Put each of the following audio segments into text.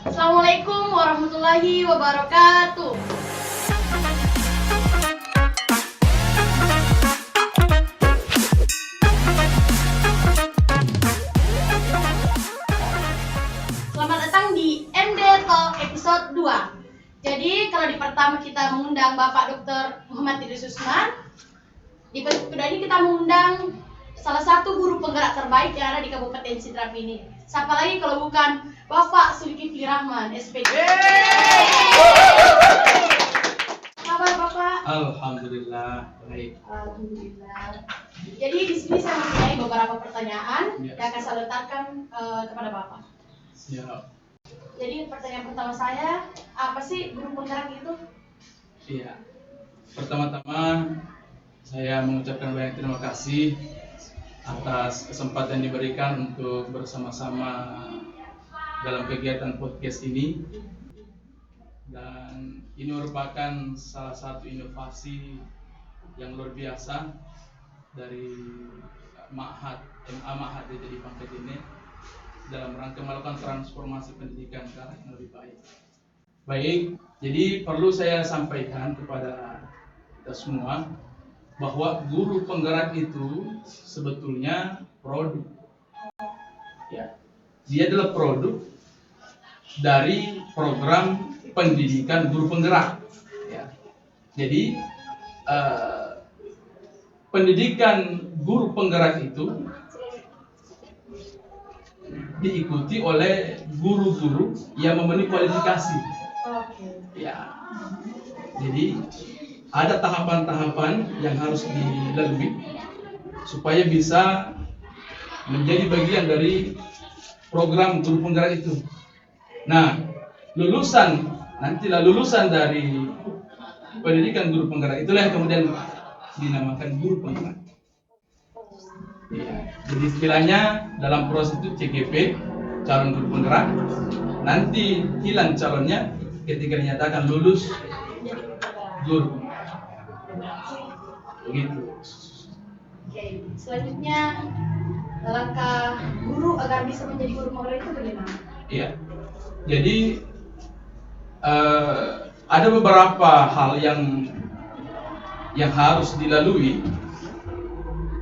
Assalamualaikum warahmatullahi wabarakatuh. Selamat datang di MD Talk episode 2. Jadi kalau di pertama kita mengundang Bapak Dr. Muhammad Idris Usman, di episode kedua ini kita mengundang salah satu guru penggerak terbaik yang ada di Kabupaten Sidrap ini. Siapa lagi kalau bukan Bapak Zulkifli Rahman, SPD. Kabar Bapak? Alhamdulillah baik. Alhamdulillah. Jadi di sini saya mempunyai beberapa pertanyaan yang akan saya letakkan kepada Bapak. Siap. Jadi pertanyaan pertama saya, apa sih guru penggerak itu? Iya. Pertama-tama saya mengucapkan banyak terima kasih atas kesempatan yang diberikan untuk bersama-sama dalam kegiatan podcast ini. Dan ini merupakan salah satu inovasi yang luar biasa dari Ma'had jadi Pangkat ini dalam rangka melakukan transformasi pendidikan ke arah yang lebih baik. Baik, jadi perlu saya sampaikan kepada kita semua bahwa guru penggerak itu sebetulnya produk. Ya, dia adalah produk dari program pendidikan guru penggerak. Ya. Jadi pendidikan guru penggerak itu diikuti oleh guru-guru yang memenuhi kualifikasi. Ya, jadi ada tahapan-tahapan yang harus dilalui supaya bisa menjadi bagian dari program guru penggerak itu. Nah, lulusan dari pendidikan guru penggerak itulah yang kemudian dinamakan guru penggerak. Ya, jadi istilahnya dalam proses itu CGP, calon guru penggerak, nanti hilang calonnya ketika dinyatakan lulus guru. Begitu. Oke, selanjutnya langkah guru agar bisa menjadi guru penggerak itu bagaimana? Iya. Jadi ada beberapa hal yang harus dilalui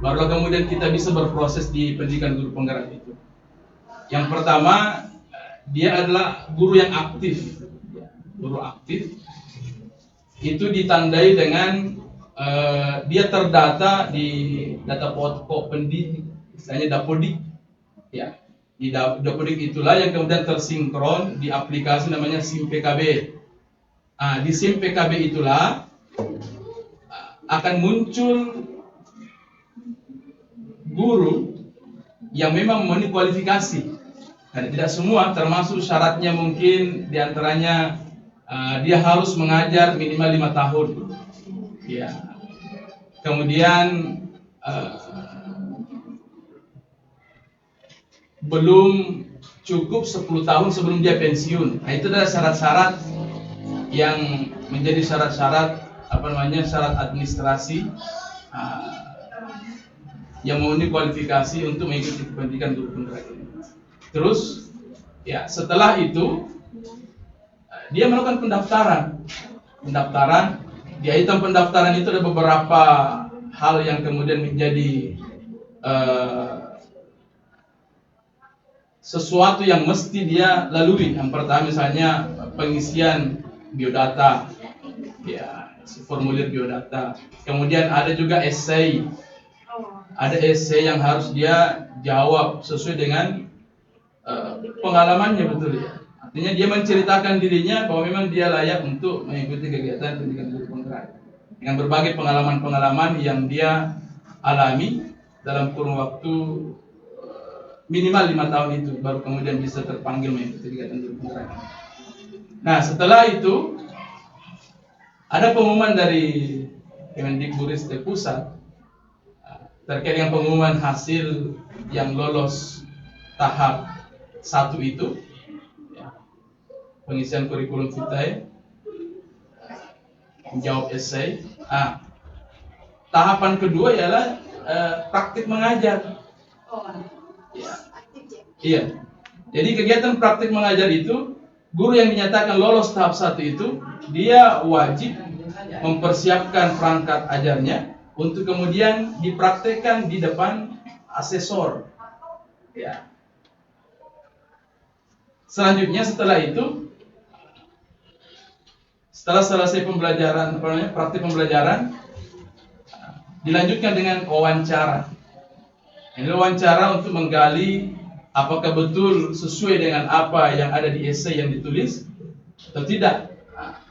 baru kemudian kita bisa berproses di pendidikan guru penggerak itu. Yang pertama, dia adalah guru yang aktif. Guru aktif itu ditandai dengan dia terdata di data pokok pendidik, misalnya Dapodik. Ya, di Dapodik itulah yang kemudian tersinkron di aplikasi namanya SIM PKB. Di SIM PKB itulah akan muncul guru yang memang memenuhi kualifikasi. Karena tidak semua, termasuk syaratnya mungkin diantaranya dia harus mengajar minimal 5 tahun. Ya. Kemudian belum cukup 10 tahun sebelum dia pensiun. Nah, itu adalah syarat-syarat yang menjadi syarat-syarat syarat administrasi yang memenuhi kualifikasi untuk mengikuti pendidikan guru penggerak ini. Terus, ya setelah itu dia melakukan pendaftaran. Di item pendaftaran itu ada beberapa hal yang kemudian menjadi sesuatu yang mesti dia lalui. Yang pertama misalnya pengisian biodata, ya formulir biodata. Kemudian ada juga essay. Ada essay yang harus dia jawab sesuai dengan pengalamannya, betul ya. Artinya dia menceritakan dirinya bahwa memang dia layak untuk mengikuti kegiatan pendidikan guru penggerak dengan berbagai pengalaman-pengalaman yang dia alami dalam kurun waktu minimal 5 tahun itu, baru kemudian bisa terpanggil mengikuti kegiatan guru penggerak. Nah, setelah itu ada pengumuman dari Kemendikbudristek Pusat terkait dengan pengumuman hasil yang lolos tahap 1 itu, ya, pengisian kurikulum vitae, menjawab essay. Tahapan kedua ialah praktik mengajar. Ya. Iya. Jadi kegiatan praktik mengajar itu guru yang dinyatakan lolos tahap 1 itu, dia wajib mempersiapkan perangkat ajarnya untuk kemudian dipraktekkan di depan asesor. Ya. Selanjutnya setelah itu, setelah selesai pembelajaran, praktik pembelajaran, dilanjutkan dengan wawancara. Ini wawancara untuk menggali apakah betul sesuai dengan apa yang ada di esai yang ditulis atau tidak.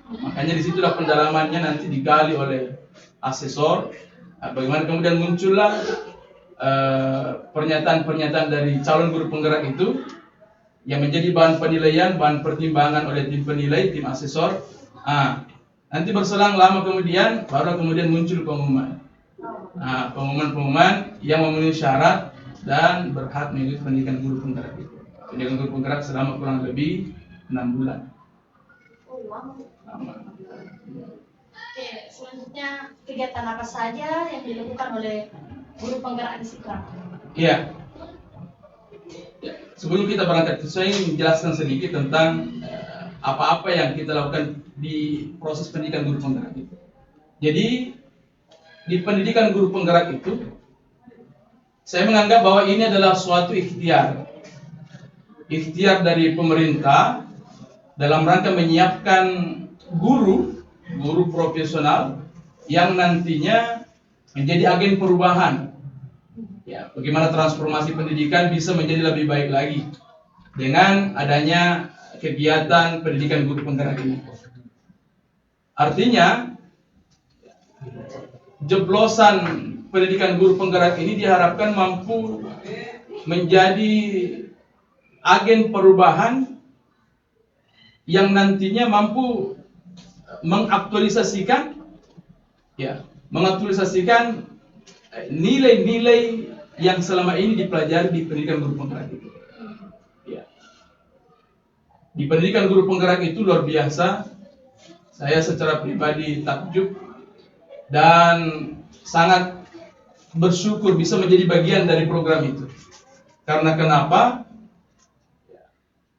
Makanya disitulah pendalamannya nanti digali oleh asesor. Bagaimana kemudian muncullah pernyataan-pernyataan dari calon guru penggerak itu yang menjadi bahan penilaian, bahan pertimbangan oleh tim penilai, tim asesor. Nanti berselang lama kemudian baru kemudian muncul pengumuman. Pengumuman yang memenuhi syarat dan berhak mengikuti pendidikan guru penggerak itu. Pendidikan guru penggerak selama kurang lebih 6 bulan. Oke, selanjutnya kegiatan apa saja yang dilakukan oleh guru penggerak di Istiqlal? Iya. Ya, sebelum kita berangkat, saya ingin menjelaskan sedikit tentang apa-apa yang kita lakukan di proses pendidikan guru penggerak itu. Jadi di pendidikan guru penggerak itu, saya menganggap bahwa ini adalah suatu ikhtiar dari pemerintah dalam rangka menyiapkan guru profesional yang nantinya menjadi agen perubahan. Ya, bagaimana transformasi pendidikan bisa menjadi lebih baik lagi dengan adanya kegiatan pendidikan guru penggerak ini. Artinya, jeblosan pendidikan guru penggerak ini diharapkan mampu menjadi agen perubahan yang nantinya mampu mengaktualisasikan nilai-nilai yang selama ini dipelajari di pendidikan guru penggerak itu. Ya. Di pendidikan guru penggerak itu luar biasa. Saya secara pribadi takjub dan sangat bersyukur bisa menjadi bagian dari program itu. Karena kenapa?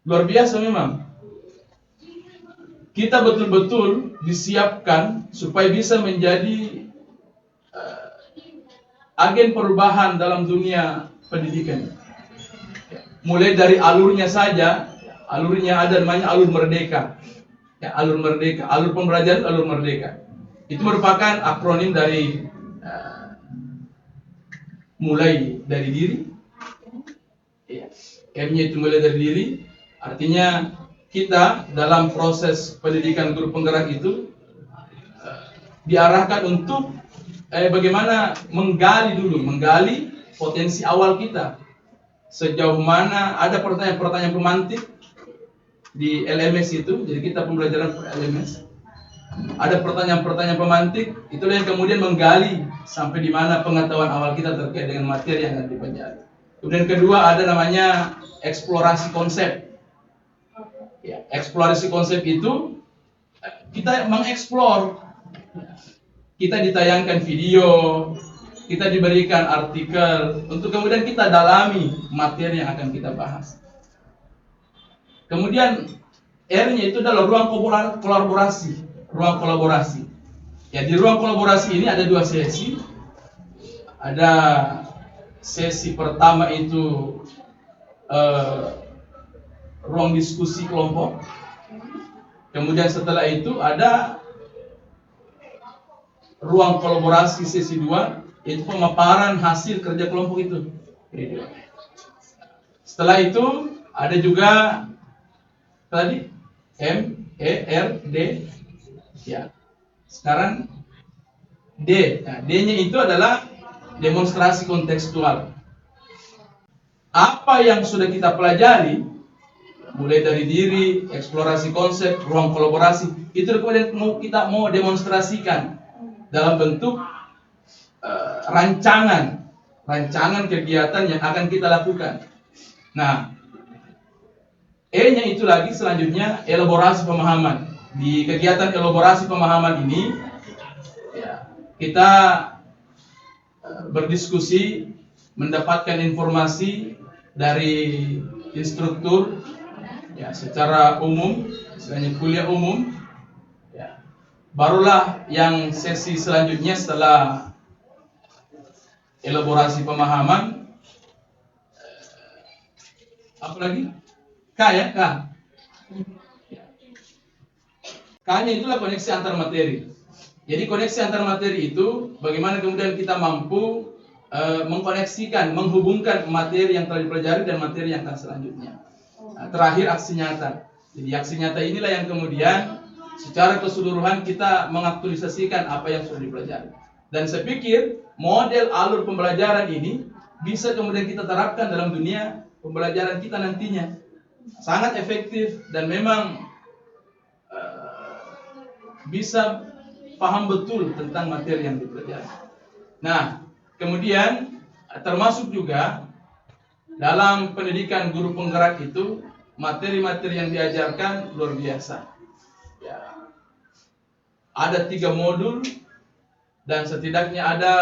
Luar biasa memang. Kita betul-betul disiapkan supaya bisa menjadi agen perubahan dalam dunia pendidikan. Mulai dari alurnya saja, alurnya ada namanya alur merdeka. Ya, alur merdeka, alur pembelajaran, alur merdeka. Itu merupakan akronim dari mulai dari diri. Ya, M-nya itu mulai dari diri. Artinya kita dalam proses pendidikan guru penggerak itu diarahkan untuk bagaimana menggali potensi awal kita. Sejauh mana ada pertanyaan-pertanyaan pemantik di LMS itu, jadi kita pembelajaran LMS. Ada pertanyaan-pertanyaan pemantik, itulah yang kemudian menggali sampai di mana pengetahuan awal kita terkait dengan materi yang akan dipelajari. Kemudian kedua ada namanya eksplorasi konsep. Ya, eksplorasi konsep itu kita mengeksplor. Kita ditayangkan video, kita diberikan artikel untuk kemudian kita dalami materi yang akan kita bahas. Kemudian R-nya itu adalah ruang kolaborasi. Ya, di ruang kolaborasi ini ada 2 sesi. Ada sesi pertama itu ruang diskusi kelompok. Kemudian setelah itu ada ruang kolaborasi sesi 2, yaitu pemaparan hasil kerja kelompok itu. Setelah itu ada juga tadi M, E, R, D. Ya. Sekarang D. Nah, D-nya itu adalah demonstrasi kontekstual. Apa yang sudah kita pelajari, mulai dari diri, eksplorasi konsep, ruang kolaborasi, itu kemudian kita mau demonstrasikan dalam bentuk rancangan kegiatan yang akan kita lakukan. Nah, E-nya itu lagi selanjutnya elaborasi pemahaman. Di kegiatan elaborasi pemahaman ini, ya, kita berdiskusi, mendapatkan informasi dari instruktur, ya secara umum, istilahnya kuliah umum, ya. Barulah yang sesi selanjutnya setelah elaborasi pemahaman, apa lagi? K ya, K. K-nya itulah koneksi antar materi. Jadi koneksi antar materi itu bagaimana kemudian kita mampu mengkoneksikan, menghubungkan materi yang telah dipelajari dan materi yang akan selanjutnya. Terakhir aksi nyata. Jadi aksi nyata inilah yang kemudian secara keseluruhan kita mengaktualisasikan apa yang sudah dipelajari. Dan saya pikir model alur pembelajaran ini bisa kemudian kita terapkan dalam dunia pembelajaran kita nantinya. Sangat efektif dan memang bisa paham betul tentang materi yang dipelajari. Nah, kemudian termasuk juga dalam pendidikan guru penggerak itu materi-materi yang diajarkan luar biasa. Ya. Ada 3 modul dan setidaknya ada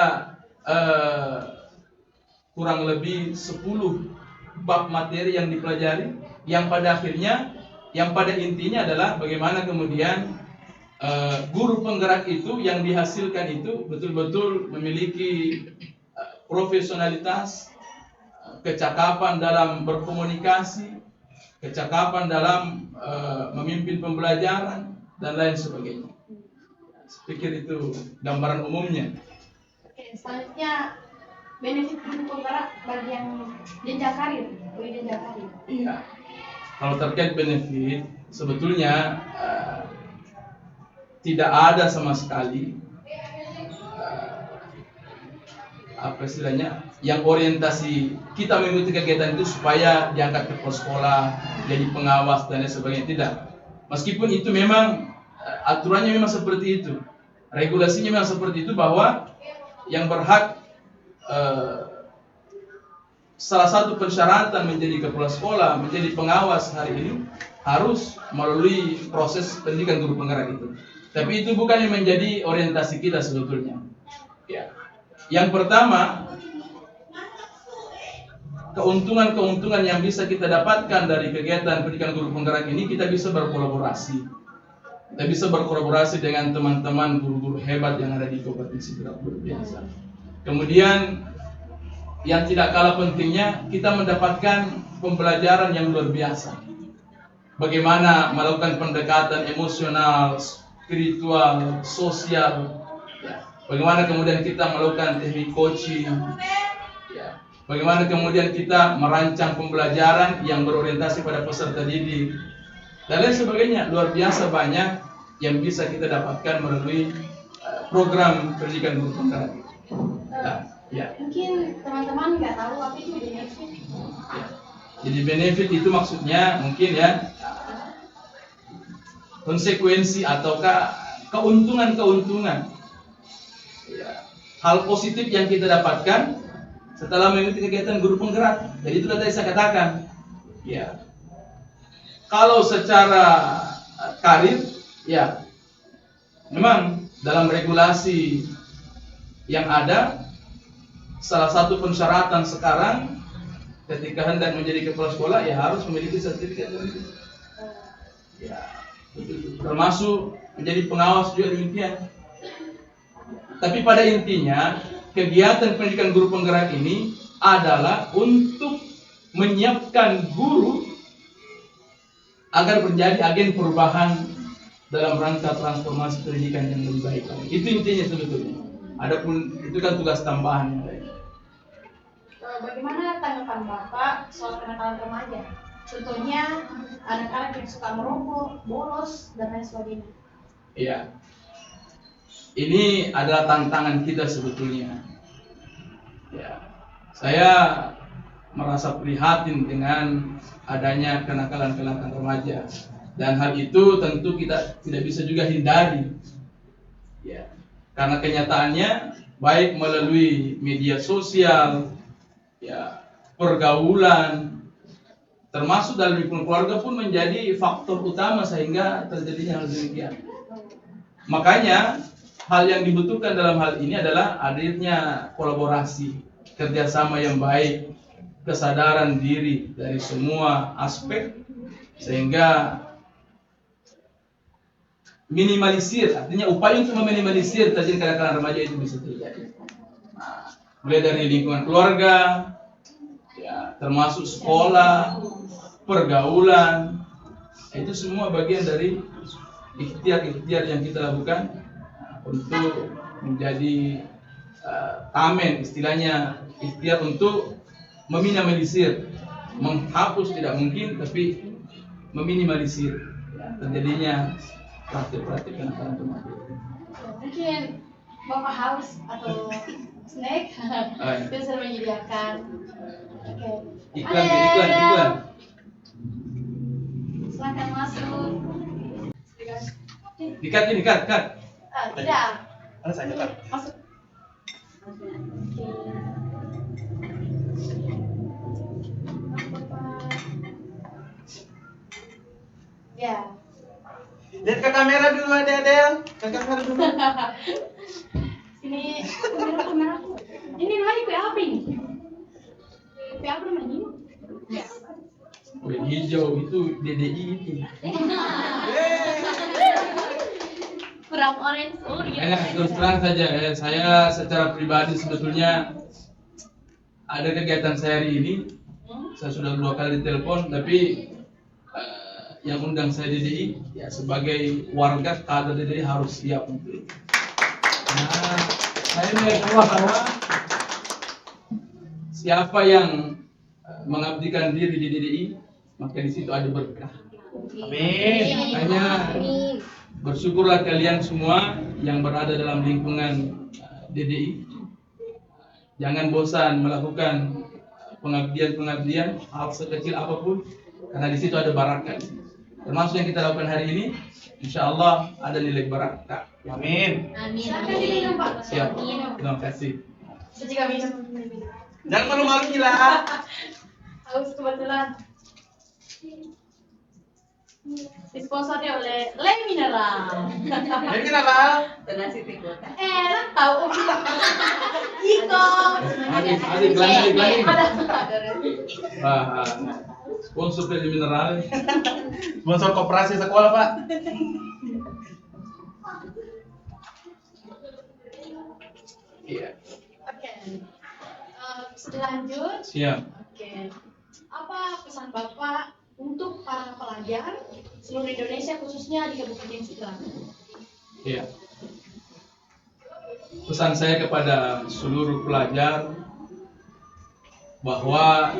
kurang lebih 10 bab materi yang dipelajari yang pada akhirnya, yang pada intinya adalah bagaimana kemudian guru penggerak itu yang dihasilkan itu betul-betul memiliki profesionalitas, kecakapan dalam berkomunikasi, kecakapan dalam memimpin pembelajaran dan lain sebagainya. Saya pikir itu gambaran umumnya. Oke, selanjutnya benefit guru penggerak bagi yang jenjang karir, jenjang karir. Iya. Kalau terkait benefit, sebetulnya tidak ada sama sekali apa istilahnya yang orientasi kita mengikuti kegiatan itu supaya diangkat ke kepala sekolah, jadi pengawas dan lain sebagainya. Tidak. Meskipun itu memang aturannya memang seperti itu, regulasinya memang seperti itu bahwa yang berhak salah satu persyaratan menjadi kepala sekolah, menjadi pengawas hari ini harus melalui proses pendidikan guru penggerak itu. Tapi itu bukan yang menjadi orientasi kita sebetulnya. Ya. Yang pertama, keuntungan-keuntungan yang bisa kita dapatkan dari kegiatan pendidikan guru penggerak ini, kita bisa berkolaborasi. Kita bisa berkolaborasi dengan teman-teman guru-guru hebat yang ada di Kabupaten Sidrap luar biasa. Kemudian yang tidak kalah pentingnya, kita mendapatkan pembelajaran yang luar biasa. Bagaimana melakukan pendekatan emosional, spiritual, sosial, ya. Bagaimana kemudian kita melakukan teknik coaching, ya. Bagaimana kemudian kita merancang pembelajaran yang berorientasi pada peserta didik, dan lain sebagainya. Luar biasa banyak yang bisa kita dapatkan melalui program pendidikan guru penggerak. Ya. Mungkin teman-teman nggak tahu apa itu benefit. Ya. Jadi benefit itu maksudnya mungkin ya konsekuensi ataukah keuntungan-keuntungan, ya, hal positif yang kita dapatkan setelah mengikuti kegiatan guru penggerak. Jadi itu tadi saya katakan, ya, kalau secara karir, ya, memang dalam regulasi yang ada, salah satu persyaratan sekarang ketika hendak menjadi kepala sekolah ya harus memiliki sertifikat itu. Ya, termasuk menjadi pengawas juga demikian. Tapi pada intinya kegiatan pendidikan guru penggerak ini adalah untuk menyiapkan guru agar menjadi agen perubahan dalam rangka transformasi pendidikan yang lebih baik. Itu intinya sebetulnya. Adapun itu kan tugas tambahan yang lain. Bagaimana tanggapan Bapak soal kenakalan remaja? Contohnya anak-anak yang suka merokok, bolos, dan lain sebagainya. Iya. Ini adalah tantangan kita sebetulnya. Ya. Saya merasa prihatin dengan adanya kenakalan-kenakalan remaja. Dan hal itu tentu kita tidak bisa juga hindari. Ya. Karena kenyataannya baik melalui media sosial, ya, pergaulan, termasuk dalam lingkungan keluarga pun menjadi faktor utama sehingga terjadinya hal demikian. Makanya hal yang dibutuhkan dalam hal ini adalah hadirnya kolaborasi, kerjasama yang baik, kesadaran diri dari semua aspek, Sehingga minimalisir, artinya upaya untuk meminimalisir terjadi kenakalan remaja itu bisa terjadi. Mulai dari lingkungan keluarga, ya, termasuk sekolah, pergaulan, itu semua bagian dari ikhtiar-ikhtiar yang kita lakukan untuk menjadi tamen, istilahnya ikhtiar untuk meminimalisir, menghapus tidak mungkin, tapi meminimalisir terjadinya praktik-praktik kenakalan remaja. Mungkin Bapak haus atau snack bisa menyediakan. Oke. Iklan. Silakan masuk. Dikat. Tidak. Ada saya kan? Masuk. Ya. Lihat ke kamera dulu Adel. Ke kamera dulu. Ini kamera aku. Ini namanya kue apa ini? Kue apa namanya ini? Kue hijau itu DDI itu. Kurang orange. Oh iya. Terus terang saja, saya secara pribadi sebetulnya ada kegiatan saya hari ini. Saya sudah 2 kali ditelepon, tapi yang undang saya DDI, ya sebagai warga kader DDI harus siap untuk itu. Nah, saya melihat bahwa siapa yang mengabdikan diri di DDI, maka di situ ada berkah. Amin. Makanya bersyukurlah kalian semua yang berada dalam lingkungan DDI. Jangan bosan melakukan pengabdian hal sekecil apapun, karena di situ ada barakah. Termasuk yang kita lakukan hari ini, insya Allah ada nilai barakah. Amin. Silakan diminum Pak. Siap. Terima kasih. Saya juga minum. Jangan malu-malu gila. Haus kebetulan. Disponsornya oleh Le Mineral. Jadi kenapa? Enak tahu. Iko. Ada iklan. Sponsor dari mineral. Sponsor koperasi sekolah Pak. Iya. Oke. Selanjut. Siap. Oke. Apa pesan Bapak untuk para pelajar seluruh Indonesia khususnya di Kabupaten Sidrap? Iya. Pesan saya kepada seluruh pelajar bahwa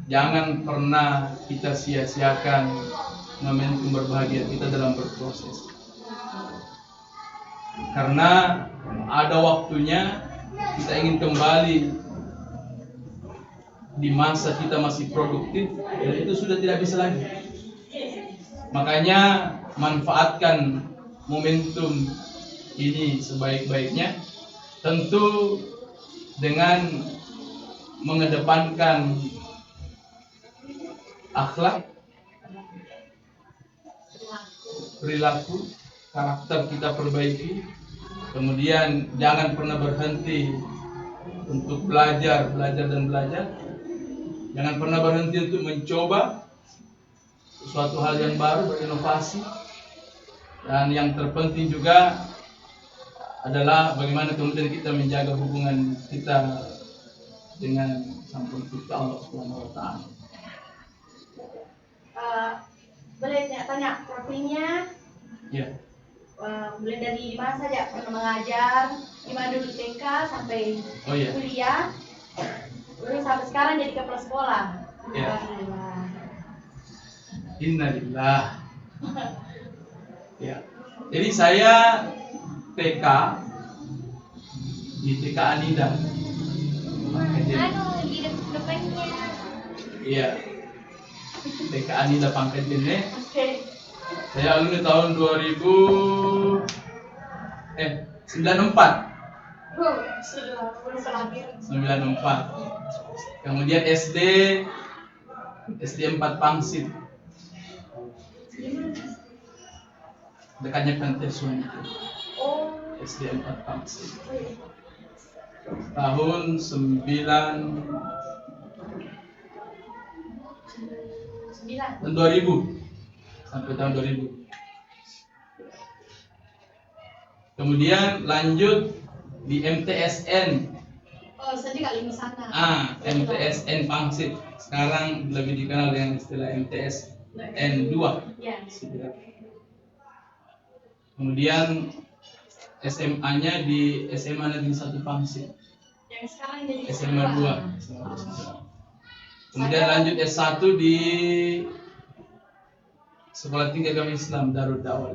jangan pernah kita sia-siakan momentum berbahagia kita dalam berproses. Karena ada waktunya kita ingin kembali di masa kita masih produktif, dan itu sudah tidak bisa lagi. Makanya manfaatkan momentum ini sebaik-baiknya, tentu dengan mengedepankan akhlak, perilaku, karakter kita perbaiki. Kemudian jangan pernah berhenti untuk belajar. Jangan pernah berhenti untuk mencoba sesuatu hal yang baru, berinovasi. Dan yang terpenting juga adalah bagaimana kemudian kita menjaga hubungan kita dengan Sang Pencipta Allah Subhanahu wa Ta'ala. Boleh tanya profilnya? Ya. Mulai dari mana saja pernah mengajar, di mana dulu TK sampai kuliah, lalu sampai sekarang jadi kepala sekolah. Ya. Innalillah. Ya. Jadi saya TK di TK Anida. Di depannya. Iya. TK Anida Pangkat Jene. Oke. Saya alumni tahun 94. Sudah belum lahir. 94. Kemudian SD 4 Pangsit. Dekatnya Pantesuan itu. Oh. SD 4 Pangsit. Tahun 98. tahun 2000 sampai tahun 2000. Kemudian lanjut di MTSN. Oh, saya juga lini sana. MTSN Pangsit. Sekarang lebih dikenal dengan istilah MTSN 2. Ya. Kemudian SMA-nya di SMA Negeri 1 Pangsit. Yang sekarang jadi SMA 2. Kemudian lanjut S1 di Sekolah Tinggi Agama Islam Darul Da'wah.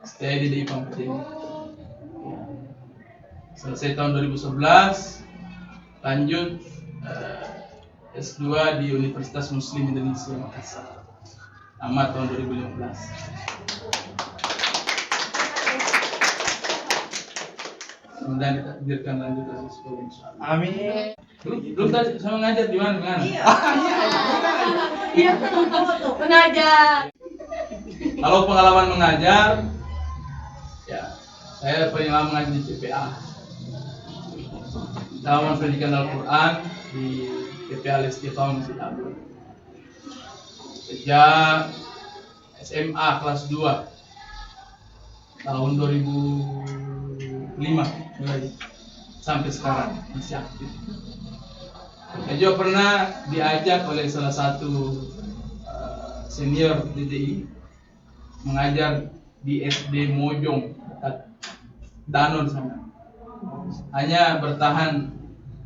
Stay di Pampet ini. Selesai tahun 2011, lanjut S2 di Universitas Muslim Indonesia Makassar. Tamat tahun 2015. Kemudian ditakdirkan lanjut lagi sekolah insyaallah. Amin. Belum tadi sama ngajar di mana? Iya, mengajar. Kalau pengalaman mengajar, ya saya paling lama mengajar di TPA. Taman Pendidikan Al-Quran di TPA Al-Istiqamah Masjid Agung. Sejak SMA kelas 2 tahun 2005 mulai sampai sekarang masih aktif. Saya juga pernah diajak oleh salah satu senior DDI mengajar di SD Mojong dekat Danon sana. Hanya bertahan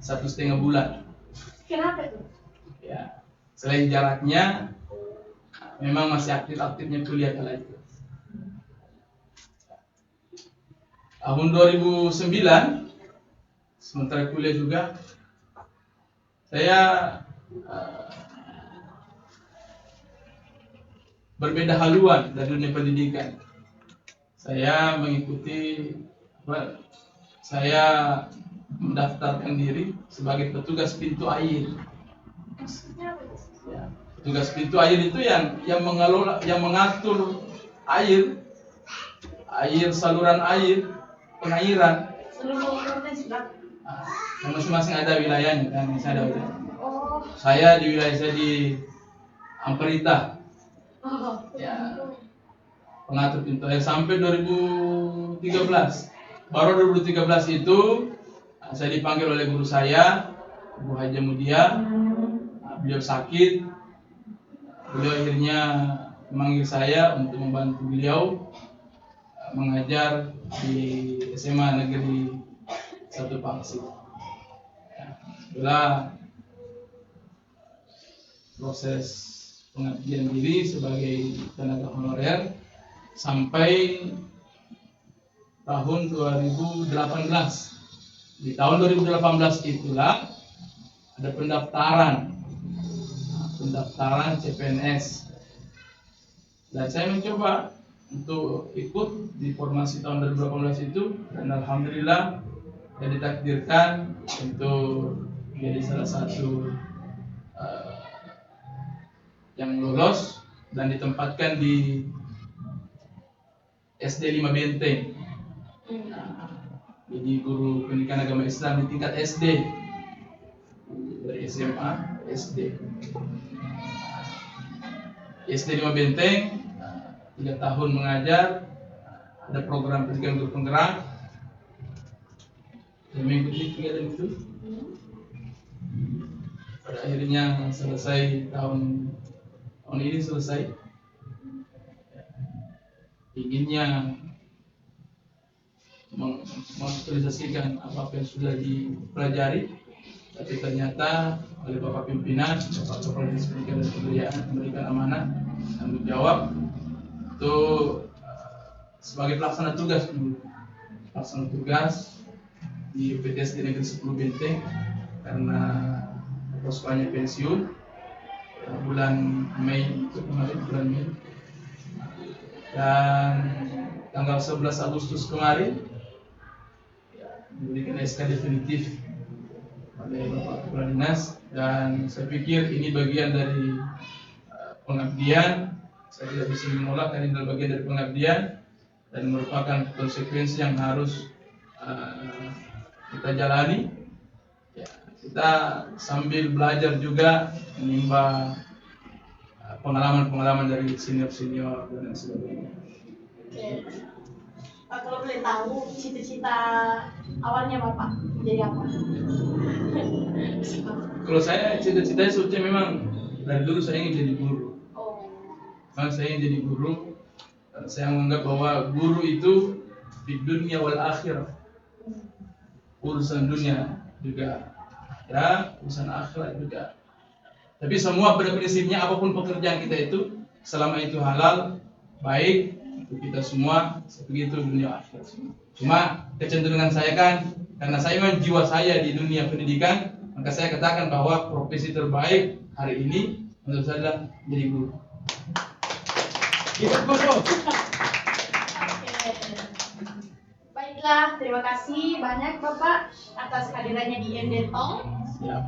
1,5 bulan. Kenapa tuh? Ya, selain jaraknya, memang masih aktif-aktifnya kuliah kala itu. Tahun 2009, sementara kuliah juga, saya berbeda haluan dari dunia pendidikan. Saya mengikuti, saya mendaftarkan diri sebagai petugas pintu air. Maksudnya apa tuh? Ya, petugas pintu air itu yang mengelola, yang mengatur air saluran air, pengairan. Seluruh provinsi berapa? Yang masing-masing ada wilayahnya kan, saya ada wilayah. Oh. Saya di wilayah saya di Amperita. Oh. Ya, pengatur pintu air sampai 2013. Baru 2013 itu saya dipanggil oleh guru saya, Bu Haja Mudia. Beliau sakit. Beliau akhirnya memanggil saya untuk membantu beliau mengajar di SMA Negeri 1 Pangsit. Setelah proses pengabdian diri sebagai tenaga honorer sampai tahun 2018. Di tahun 2018 itulah ada pendaftaran CPNS, dan saya mencoba untuk ikut di formasi tahun 2018 itu, dan alhamdulillah saya ditakdirkan untuk menjadi salah satu yang lolos dan ditempatkan di SD 5 Benteng. Jadi guru pendidikan agama Islam di tingkat SD, dari SMA SD. SD 5 Benteng, 3 tahun mengajar, ada program pendidikan guru penggerak. Saya mengikuti kegiatan itu. Pada akhirnya selesai tahun ini selesai. Inginnya mengaktualisasikan apa yang sudah dipelajari, tapi ternyata oleh Bapak Pimpinan, Bapak Kepala Dinas Pendidikan dan Kebudayaan memberikan amanah tanggung jawab untuk sebagai pelaksana tugas di PTSD Negeri 10 Benteng, karena poskonya pensiun bulan Mei bulan Mei, dan tanggal 11 Agustus kemarin diberikan SK definitif oleh Bapak Kepala Dinas, dan saya pikir ini bagian dari pengabdian. Saya tidak bisa menolak, karena ini adalah bagian dari pengabdian dan merupakan konsekuensi yang harus kita jalani. Ya, kita sambil belajar juga menimba pengalaman-pengalaman dari senior-senior dan lain sebagainya. Oke. Pak, kalau boleh tahu cita-cita awalnya Bapak jadi apa? Kalau saya cita-citanya sebetulnya memang dari dulu saya ingin jadi guru. Oh. Karena saya ingin jadi guru, saya menganggap bahwa guru itu di dunia wal akhirah. Urusan dunia juga, ya urusan akhirat juga. Tapi semua pada prinsipnya apapun pekerjaan kita itu, selama itu halal, baik untuk kita semua, begitu dunia akhirat semua. Cuma kecenderungan saya kan, karena saya memang jiwa saya di dunia pendidikan, maka saya katakan bahwa profesi terbaik hari ini menurut saya adalah menjadi guru. Hidup guru. Oke. Baiklah, terima kasih banyak Bapak atas kehadirannya di MD Talk. Siap.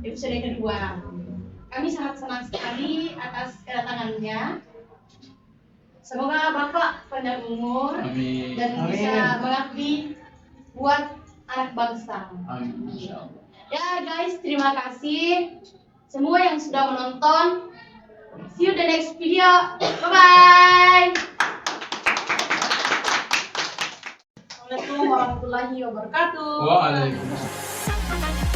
Episode kedua. Kami sangat senang sekali atas kedatangannya. Semoga Bapak panjang umur Amin. dan Amin. bisa mengabdi buat anak bangsa. Amin. Insyaallah. Ya guys, terima kasih semua yang sudah menonton. See you the next video. Bye bye. Assalamualaikum warahmatullahi wabarakatuh. Waalaikumsalam.